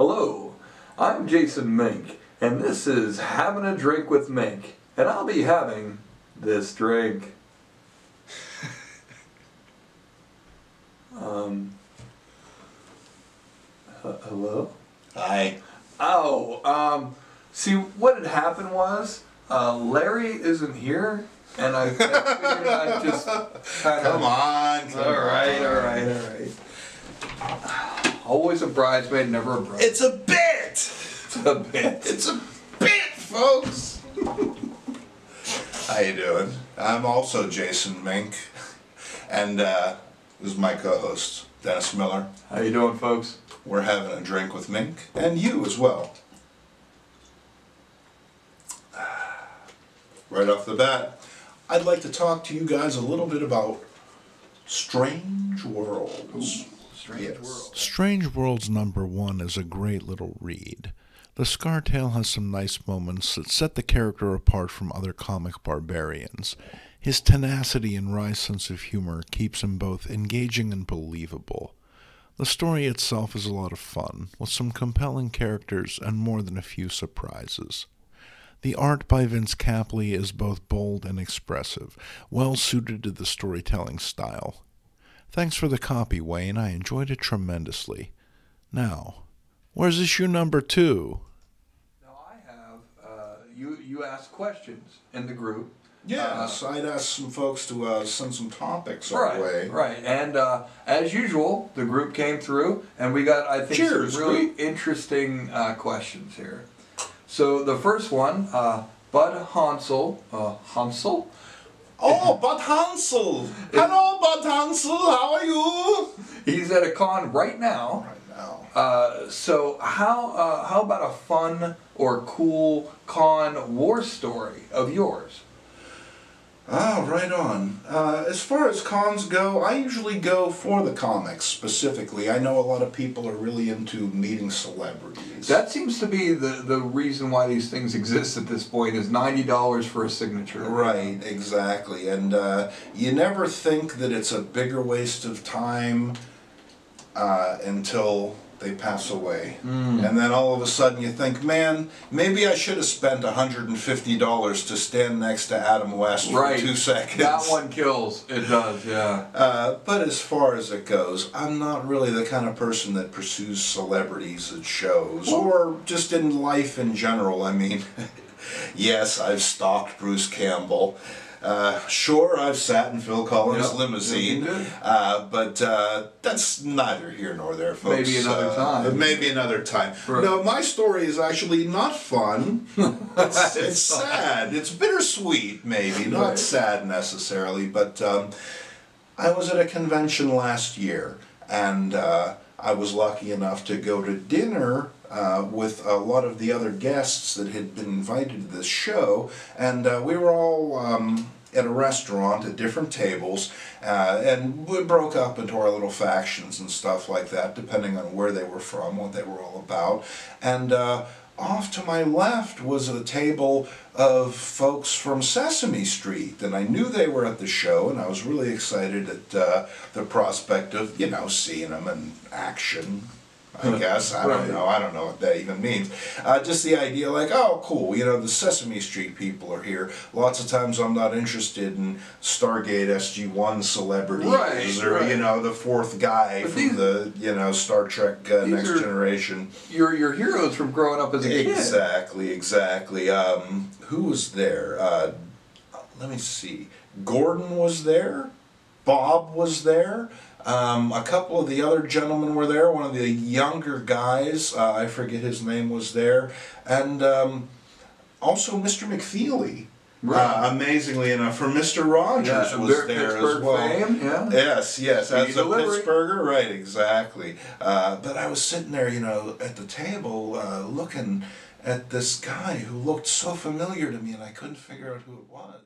Hello, I'm Jason Mink, and this is Having a Drink with Mink, and I'll be having this drink. Hello? Hi. Oh, see, what had happened was, Larry isn't here, and I figured I'd just kind of... Come on. All right. Always a bridesmaid, never a bride. It's a bit. It's a bit. It's a bit, folks. How you doing? I'm also Jason Mink, and this is my co-host, Dennis Miller. How you doing, folks? We're having a drink with Mink, and you as well. Right off the bat, I'd like to talk to you guys a little bit about Strange Worlds. Strange World. Strange Worlds #1 is a great little read. The Scar Tale has some nice moments that set the character apart from other comic barbarians. His tenacity and wry sense of humor keeps him both engaging and believable. The story itself is a lot of fun, with some compelling characters and more than a few surprises. The art by Vince Capley is both bold and expressive, well suited to the storytelling style. Thanks for the copy, Wayne. I enjoyed it tremendously. Now, where's issue #2? Now I have, you asked questions in the group. Yes, I'd ask some folks to send some topics our way. Right, and as usual, the group came through, and we got, I think, Cheers, some really group. interesting questions here. So the first one, Bud Hansel, Hansel? Oh, Bud Hansel! Hello, Bud Hansel, how are you? He's at a con right now. So how about a fun or cool con war story of yours? Ah, right on. As far as cons go, I usually go for the comics specifically. I know a lot of people are really into meeting celebrities. That seems to be the reason why these things exist at this point, is $90 for a signature. Right, exactly. And you never think that it's a bigger waste of time until they pass away. And then all of a sudden you think, man, maybe I should have spent $150 to stand next to Adam West for 2 seconds. That one kills. It does, yeah. But as far as it goes, I'm not really the kind of person that pursues celebrities at shows or just in life in general. I mean, yes, I've stalked Bruce Campbell. Sure, I've sat in Phil Collins' limousine, but that's neither here nor there, folks. Maybe another time. Maybe another time. Right. No, my story is actually not fun. It's sad. It's bittersweet, maybe. Not sad necessarily, but I was at a convention last year, and I was lucky enough to go to dinner with a lot of the other guests that had been invited to this show, and we were all at a restaurant at different tables, and we broke up into our little factions and stuff like that, depending on where they were from, what they were all about. And off to my left was a table of folks from Sesame Street, and I knew they were at the show, and I was really excited at the prospect of, you know, seeing them in action. I guess. I don't know what that even means. Just the idea like, oh, cool, you know, the Sesame Street people are here. Lots of times I'm not interested in Stargate SG-1 celebrities or, you know, the fourth guy from the, you know, Star Trek Next Generation. Your heroes from growing up as a kid. Exactly. Who was there? Let me see. Gordon was there. Bob was there. A couple of the other gentlemen were there. One of the younger guys, I forget his name, was there. And also Mr. McFeely. Amazingly enough, from Mr. Rogers was there as well. Fame, Yes, as a Pittsburgher, right, exactly. But I was sitting there, you know, at the table looking at this guy who looked so familiar to me, and I couldn't figure out who it was.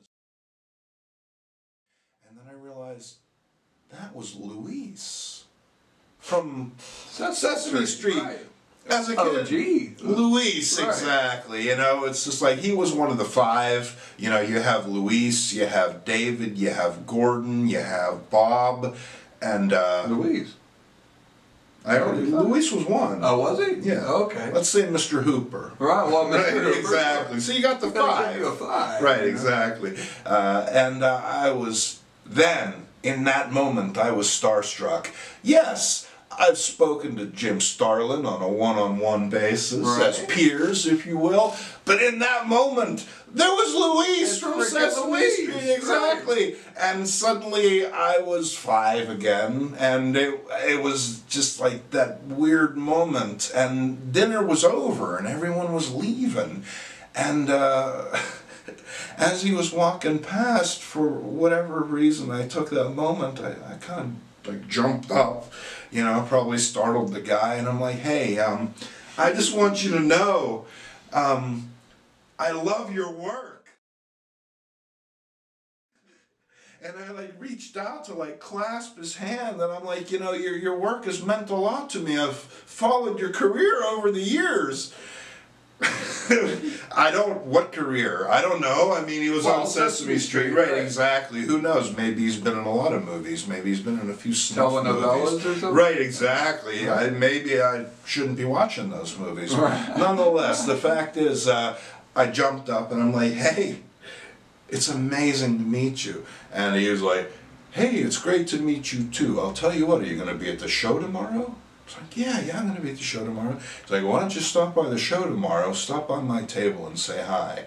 And then I realized that was Luis from Sesame Street. As a kid. Oh, gee. Luis, exactly. You know, it's just like he was one of the five. You know, you have Luis, you have David, you have Gordon, you have Bob, and Louise. Luis was one. Oh, was he? Yeah. Okay. Let's say Mr. Hooper. Right, well, Mr. Right, Hooper. exactly. So you got the Gotta 5. give you a 5. Right, exactly. And I was then, in that moment, I was starstruck. Yes, I've spoken to Jim Starlin on a one-on-one basis, as peers, if you will. But in that moment, there was Luis from Sesame Street, exactly. Right. And suddenly I was 5 again, and it was just like that weird moment. And dinner was over, and everyone was leaving. And as he was walking past, for whatever reason, I took that moment, I kind of like jumped up, you know, probably startled the guy, and I'm like, hey, I just want you to know, I love your work. And I like reached out to like clasp his hand, and I'm like, you know, your work has meant a lot to me. I've followed your career over the years. What career? I don't know. I mean, he was on Sesame Street. Right, exactly. Who knows? Maybe he's been in a lot of movies. Maybe he's been in a few snuff movies. Or something? Right, exactly. Right. Maybe I shouldn't be watching those movies. Right. Nonetheless, the fact is, I jumped up and I'm like, hey, it's amazing to meet you. And he was like, hey, it's great to meet you too. I'll tell you what, are you going to be at the show tomorrow? I was like, yeah, I'm going to be at the show tomorrow. He's like, why don't you stop by the show tomorrow, stop by my table and say hi.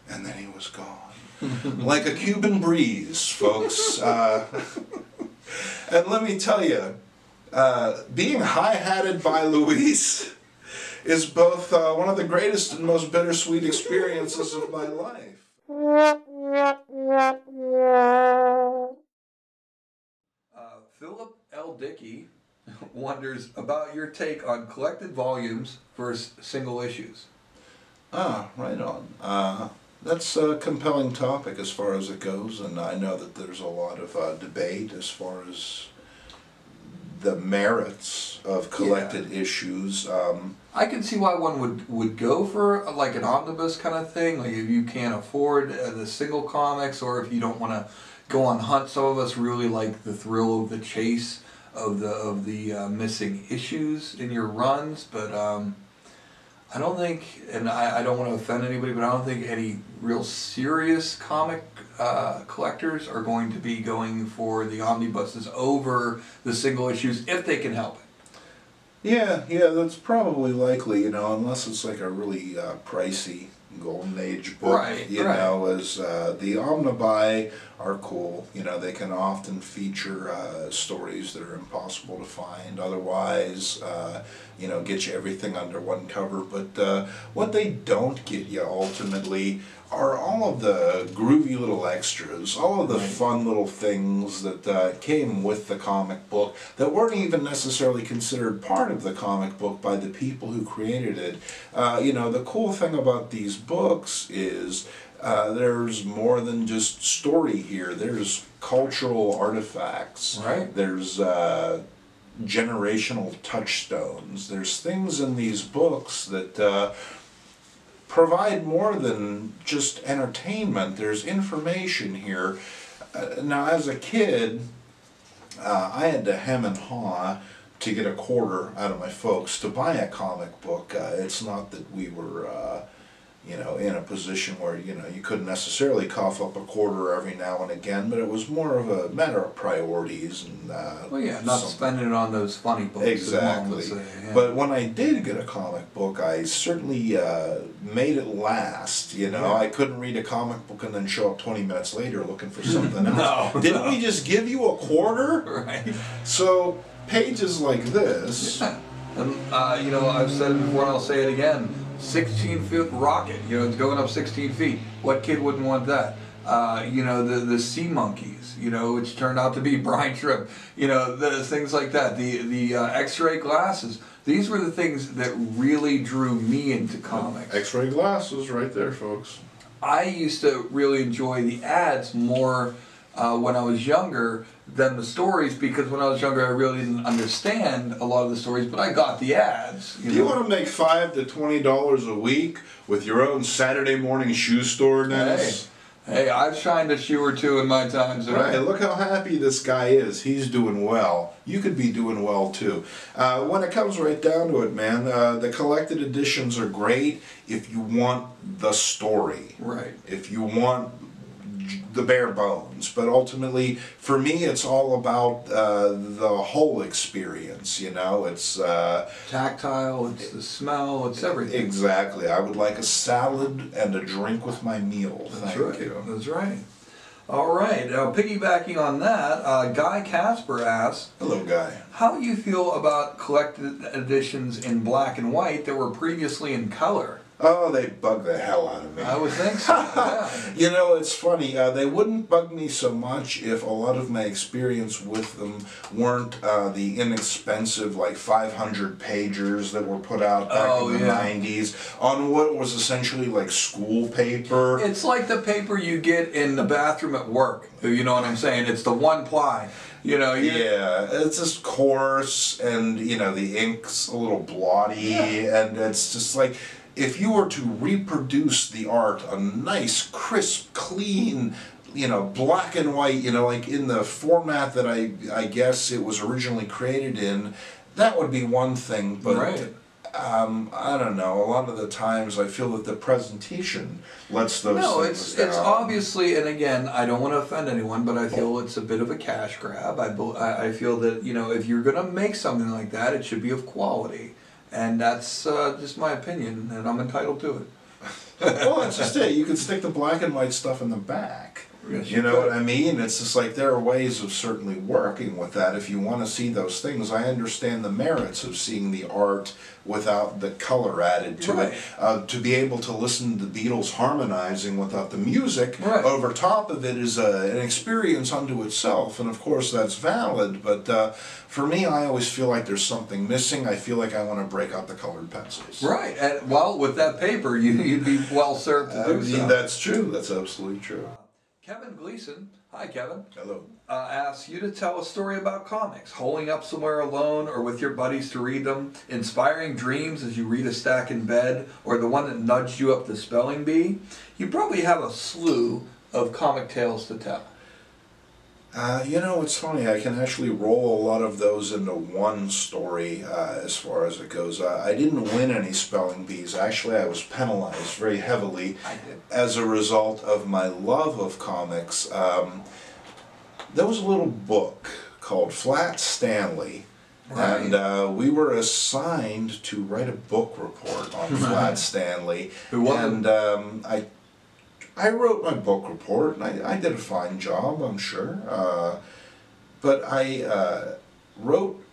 And then he was gone. Like a Cuban breeze, folks. And let me tell you, being hi-hatted by Luis is both one of the greatest and most bittersweet experiences of my life. Philip L. Dickey wonders about your take on collected volumes versus single issues. Right on. That's a compelling topic as far as it goes, and I know that there's a lot of debate as far as the merits of collected issues. I can see why one would go for like an omnibus kind of thing, like if you can't afford the single comics, or if you don't want to go on hunt. Some of us really like the thrill of the chase of the missing issues in your runs, but I don't think, and I don't want to offend anybody, but I don't think any real serious comic collectors are going to be going for the omnibuses over the single issues if they can help it. Yeah, that's probably likely, you know, unless it's like a really pricey golden age book, know, as the omnibuy are cool. You know, they can often feature stories that are impossible to find otherwise, you know, get you everything under one cover. But what they don't get you ultimately are all of the groovy little extras, all of the fun little things that came with the comic book that weren't even necessarily considered part of the comic book by the people who created it. You know, the cool thing about these books is there's more than just story here. There's cultural artifacts. Right. There's generational touchstones. There's things in these books that provide more than just entertainment. There's information here. Now, as a kid, I had to hem and haw to get a quarter out of my folks to buy a comic book. It's not that we were, you know, in a position where, you know, you couldn't necessarily cough up a quarter every now and again, but it was more of a matter of priorities and well, yeah, not spending it on those funny books. Exactly. But when I did get a comic book, I certainly made it last. You know, I couldn't read a comic book and then show up 20 minutes later looking for something else. Didn't we just give you a quarter? Right. So pages like this. Yeah. And you know, I've said it before and I'll say it again. 16-foot rocket, you know, it's going up 16 feet. What kid wouldn't want that? You know, the sea monkeys, you know, which turned out to be brine shrimp, you know, the things like that. The X-ray glasses. These were the things that really drew me into comics. X-ray glasses, right there, folks. I used to really enjoy the ads more when I was younger than the stories, because when I was younger I really didn't understand a lot of the stories, but I got the ads. Do you want to make $5 to $20 a week with your own Saturday morning shoe store, Dennis? Hey, Hey, I've shined a shoe or two in my time, so Right, look how happy this guy is. He's doing well. You could be doing well too. When it comes right down to it, man, the collected editions are great if you want the story. Right. If you want the bare bones. But ultimately, for me, it's all about the whole experience, you know? It's tactile, it's the smell, it's everything. Exactly. I would like a salad and a drink with my meal. That's Thank right. you. That's right. All right. Now, piggybacking on that, Guy Casper asks, Hello, Guy. how do you feel about collected editions in black and white that were previously in color? Oh, they bug the hell out of me. I would think so, yeah. You know, it's funny. They wouldn't bug me so much if a lot of my experience with them weren't the inexpensive, like 500 pagers that were put out back in the 90s on what was essentially like school paper. It's like the paper you get in the bathroom at work. You know what I'm saying? It's the one ply. You know, yeah, it's just coarse, and you know the ink's a little blotty, and it's just like, if you were to reproduce the art, a nice, crisp, clean, you know, black and white, you know, like in the format that I guess it was originally created in, that would be one thing. But right. I don't know. A lot of the times, I feel that the presentation lets those things down. It's obviously, and again, I don't want to offend anyone, but I feel it's a bit of a cash grab. I feel that, you know, if you're going to make something like that, it should be of quality. And that's just my opinion, and I'm entitled to it. Well, that's just it. You could stick the black and white stuff in the back. Yes, you know what I mean? It's just like there are ways of certainly working with that if you want to see those things. I understand the merits of seeing the art without the color added to it. To be able to listen to the Beatles harmonizing without the music over top of it is an experience unto itself, and of course that's valid, but for me, I always feel like there's something missing. I feel like I want to break out the colored pencils. Right, and well, with that paper, you'd be well served to do so. That's true. That's absolutely true. Kevin Gleason, hi Kevin. Hello. Asks you to tell a story about comics, holding up somewhere alone or with your buddies to read them, inspiring dreams as you read a stack in bed, or the one that nudged you up the spelling bee. You probably have a slew of comic tales to tell. You know, it's funny, I can actually roll a lot of those into one story as far as it goes. I didn't win any spelling bees. Actually, I was penalized very heavily as a result of my love of comics. There was a little book called Flat Stanley, and we were assigned to write a book report on Flat Stanley. And I wrote my book report, and I did a fine job, I'm sure. But I wrote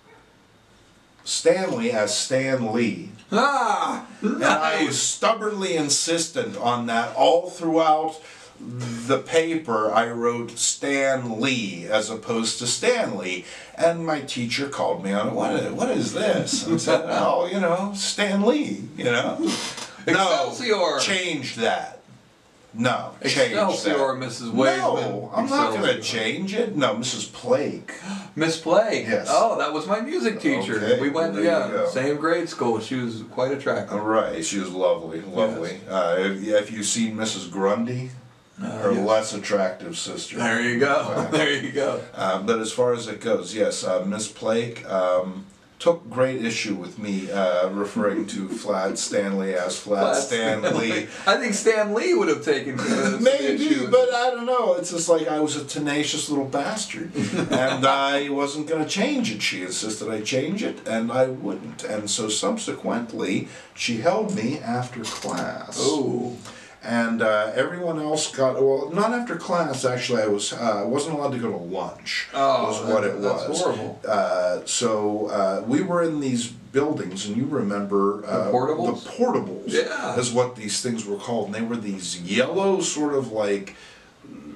Stanley as Stan Lee. Ah! And I was stubbornly insistent on that all throughout the paper. I wrote Stan Lee as opposed to Stanley. And my teacher called me on it. What is this? And I said, oh, you know, Stan Lee, you know. Excelsior! No, change that. No, change Excelsior, that. Mrs. Wade. No, I'm not going to change it. No, Mrs. Blake. Miss Blake. Yes. Oh, that was my music teacher. Okay, We went, well, same grade school. She was quite attractive. All right, she was lovely, lovely. Yes. Have you seen Mrs. Grundy? Her less attractive sister. There you go. There you go. But as far as it goes, yes, Miss Blake took great issue with me referring to Flat Stanley as Flat Stanley. I think Stan Lee would have taken maybe, issue. but I don't know. It's just like I was a tenacious little bastard, and I wasn't going to change it. She insisted I change it, and I wouldn't. And so subsequently, she held me after class. Oh. And everyone else got, well, not after class, actually. I wasn't allowed to go to lunch, was what it was. That's horrible. So we were in these buildings, and you remember... the portables? The portables is what these things were called. And they were these yellow sort of like...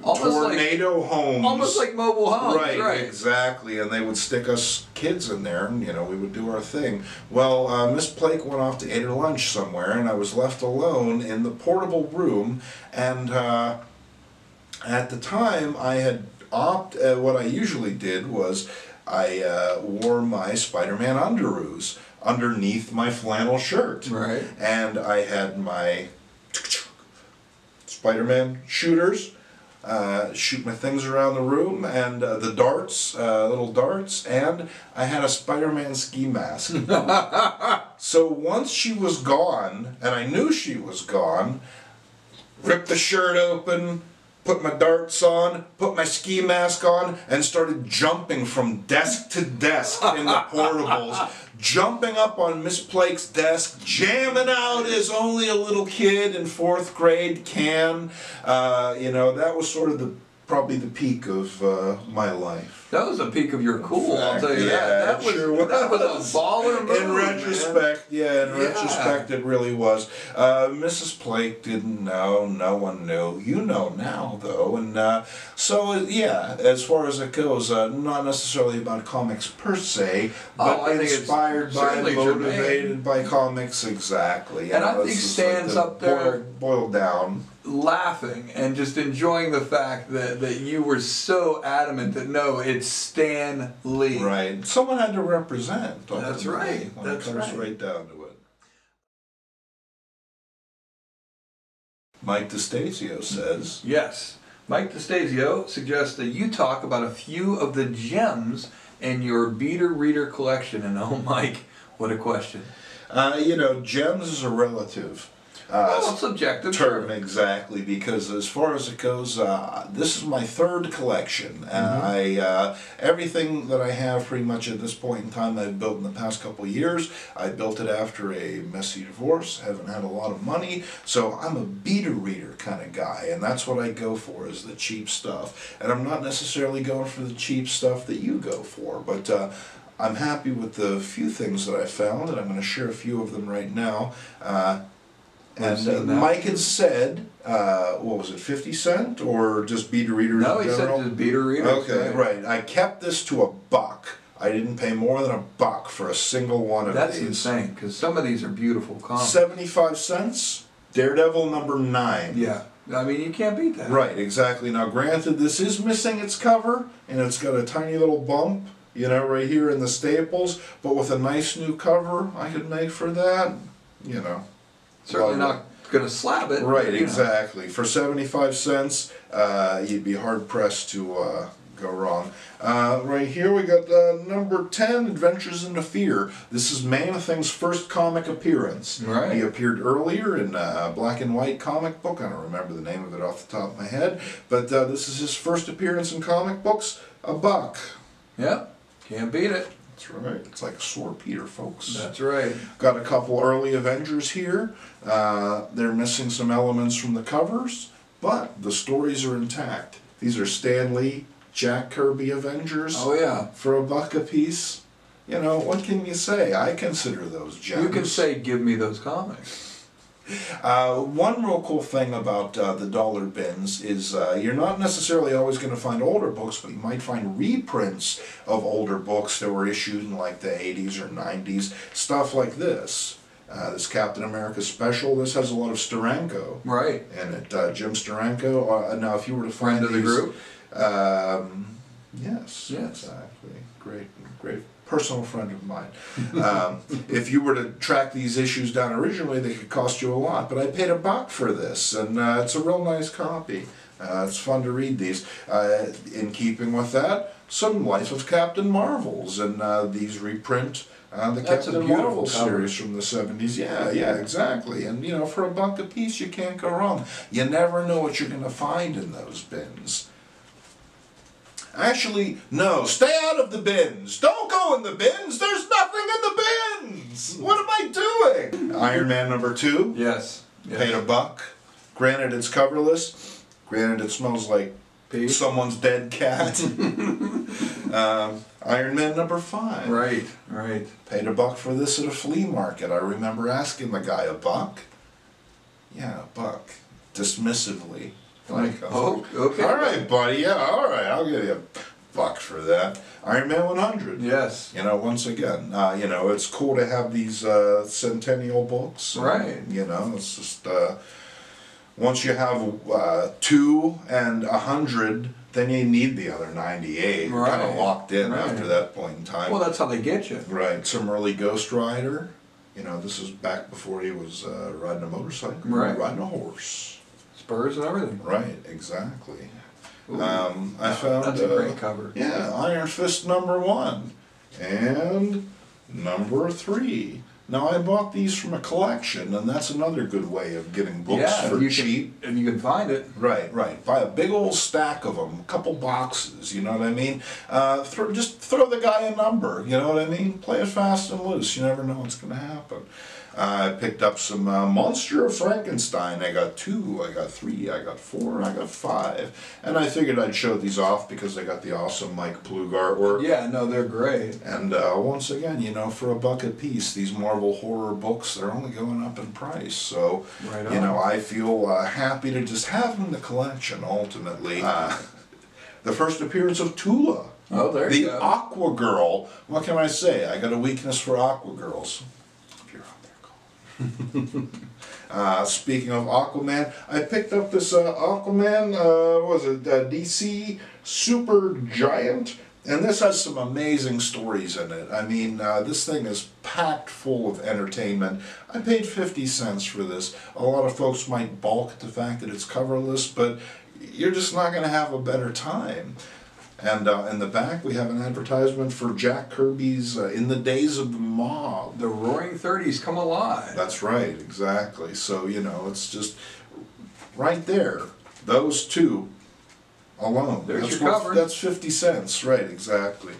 tornado homes. Almost like mobile homes, right. Exactly, and they would stick us kids in there, and, you know, we would do our thing. Well, Miss Blake went off to eat her lunch somewhere, and I was left alone in the portable room, and at the time, I had what I usually did was I wore my Spider-Man underoos underneath my flannel shirt. Right. And I had my Spider-Man shooters shoot my things around the room, and the darts, little darts, and I had a Spider-Man ski mask. So once she was gone, and I knew she was gone, ripped the shirt open, put my darts on, put my ski mask on, and started jumping from desk to desk in the portables, jumping up on Miss Blake's desk, jamming out as only a little kid in 4th grade can. You know, that was sort of probably the peak of my life. That was the peak of your cool, I'll tell you that. That was a baller move, in retrospect, man. retrospect it really was. Mrs. Blake didn't know, no one knew. You know now, though. And so, yeah, as far as it goes, not necessarily about comics per se, but inspired by, motivated by comics, exactly. And I think Stan's up there boiled down, laughing and just enjoying the fact that you were so adamant that no, it's Stan Lee. Right. Someone had to represent. That's right. That's right down to it. Mike DeStasio says, yes. Mike DeStasio suggests that you talk about a few of the gems in your Beater Reader collection. And oh, Mike, what a question. You know, gems is a relative subjective term, exactly, because as far as it goes, this is my 3rd collection. Everything that I have pretty much at this point in time I've built in the past couple of years. I built it after a messy divorce, haven't had a lot of money, so I'm a Beater Reader kind of guy, and that's what I go for, is the cheap stuff. And I'm not necessarily going for the cheap stuff that you go for, but I'm happy with the few things that I found, and I'm going to share a few of them right now. And Mike had said, what was it, 50 cent or just Beater Readers No, in he general? said just Beater Readers. Okay, right. I kept this to $1. I didn't pay more than $1 for a single one of these. That's insane, because some of these are beautiful comics. 75 cents, Daredevil number 9. Yeah, I mean, you can't beat that. Right, exactly. Now, granted, this is missing its cover, and it's got a tiny little bump, you know, right here in the staples, but with a nice new cover I could make for that, you know. Certainly not going to slap it. Right, exactly. For 75 cents, you'd be hard-pressed to go wrong. Right here we got number 10, Adventures into Fear. This is Man-Thing's first comic appearance. Right. He appeared earlier in a black and white comic book. I don't remember the name of it off the top of my head. But this is his first appearance in comic books. $1. Yep, can't beat it. That's right. It's like a sore Peter, folks. That's right. Got a couple early Avengers here. They're missing some elements from the covers, but the stories are intact. These are Stanley, Jack Kirby Avengers. Oh, yeah. For $1 a piece. You know, what can you say? I consider those gems. You can say, give me those comics. One real cool thing about the dollar bins is you're not necessarily always going to find older books, but you might find reprints of older books that were issued in like the 80s or 90s. Stuff like this. This Captain America special, this has a lot of Steranko. Right. In it. Jim Steranko. Now, if you were to find friend of the group? Yes. Exactly. Great personal friend of mine. If you were to track these issues down originally, they could cost you a lot, but I paid $1 for this, and it's a real nice copy. It's fun to read these. In keeping with that, some Life of Captain Marvels, and these reprint the Captain Marvel series from the 70s. Yeah, exactly. And, you know, for $1 a piece, you can't go wrong. You never know what you're going to find in those bins. Actually, no, stay out of the bins. Don't go in the bins. There's nothing in the bins. What am I doing? Iron Man number 2. Yes. Paid $1. Granted, it's coverless. Granted, it smells like someone's dead cat. Iron Man number 5. Right. Paid $1 for this at a flea market. I remember asking the guy, $1? Yeah, $1. Dismissively. Like, oh, okay. All right, buddy. Yeah, all right. I'll give you $1 for that. Iron Man 100. Yes. You know, once again, you know, it's cool to have these centennial books. Right. You know, it's just once you have 2 and 100, then you need the other 98. You're kind of locked in after that point in time. Well, that's how they get you. Right. Some early Ghost Rider. You know, this is back before he was riding a motorcycle. Riding a horse. Spurs and everything. Right, exactly. I found that's a great cover. Yeah, Iron Fist #1 and #3. Now I bought these from a collection, and that's another good way of getting books for cheap. And you can find it. Right. Buy a big old stack of them, a couple boxes. You know what I mean? Just throw the guy a number. You know what I mean? Play it fast and loose. You never know what's going to happen. I picked up some Monster of Frankenstein. I got 2, I got 3, I got 4, I got 5. And I figured I'd show these off because I got the awesome Mike Plug artwork. Yeah, no, they're great. And once again, you know, for $1 a piece, these Marvel horror books, they're only going up in price. So, you know, I feel happy to just have them in the collection, ultimately. The first appearance of Tula. Oh, there you go. The Aqua Girl. What can I say? I got a weakness for Aqua Girls. Speaking of Aquaman, I picked up this Aquaman, DC Super Giant, and this has some amazing stories in it. I mean, this thing is packed full of entertainment. I paid 50 cents for this. A lot of folks might balk at the fact that it's coverless, but you're just not going to have a better time. And in the back, we have an advertisement for Jack Kirby's In the Days of the Mob. The Roaring '30s come alive. That's right, exactly. So, you know, it's just right there. Those two alone. There's your cover. That's 50 cents, right, exactly.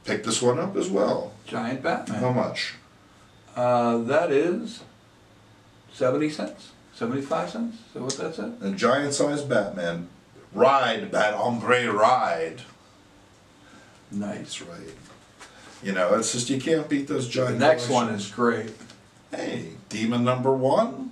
Pick this one up as well. Giant Batman. How much? That is 70 cents? 75 cents? Is that what that said? A giant-sized Batman. Ride, Bat Hombre, ride. Nice. That's right. You know, it's just, you can't beat those giant The next one is great. Hey, Demon #1?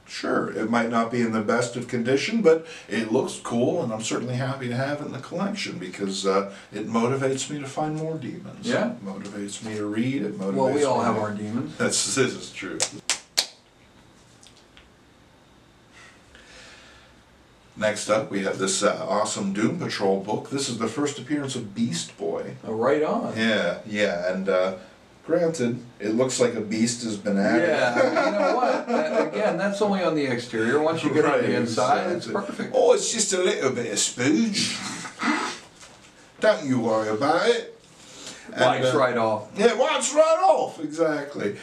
Sure, it might not be in the best of condition, but it looks cool, and I'm certainly happy to have it in the collection because it motivates me to find more demons. Yeah. It motivates me to read. It motivates Well, we all me have to... our demons. This is true. Next up, we have this awesome Doom Patrol book. This is the first appearance of Beast Boy. Oh, right on. Yeah, and granted, it looks like a beast has been added. Yeah, you know what? Again, that's only on the exterior. Once you get on the inside, it's perfect. Oh, it's just a little bit of spooge. Don't you worry about it. Wipes right off. Yeah, wipes right off, exactly.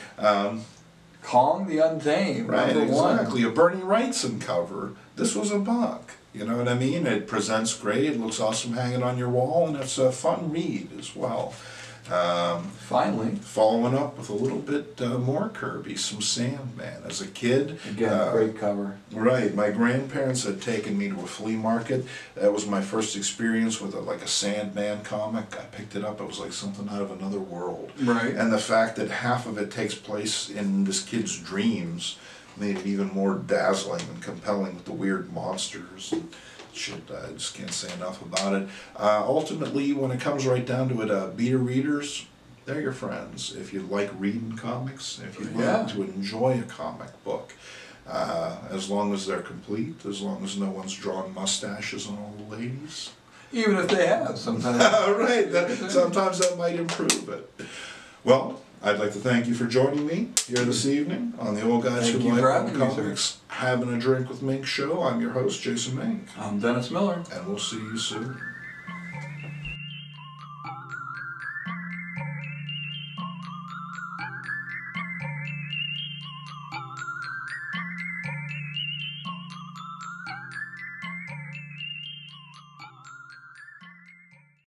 Kong the Untamed, Right, #1. exactly. A Bernie Wrightson cover. This was $1. You know what I mean? It presents great. It looks awesome hanging on your wall, and it's a fun read as well. Finally. Following up with a little bit more Kirby, some Sandman. As a kid... Again, great cover. Right. My grandparents had taken me to a flea market. That was my first experience with a Sandman comic. I picked it up. It was like something out of another world. Right. And the fact that half of it takes place in this kid's dreams made it even more dazzling and compelling with the weird monsters and shit. I just can't say enough about it. Ultimately, when it comes right down to it, beta readers, they're your friends. If you like reading comics, if you like to enjoy a comic book, as long as they're complete, as long as no one's drawn mustaches on all the ladies. Even if they have, sometimes. Right, sometimes that might improve it. Well, I'd like to thank you for joining me here this evening on the Old Guys Who Like Comics Having a Drink with Mink show. I'm your host, Jason Mink. I'm Dennis Miller. And we'll see you soon.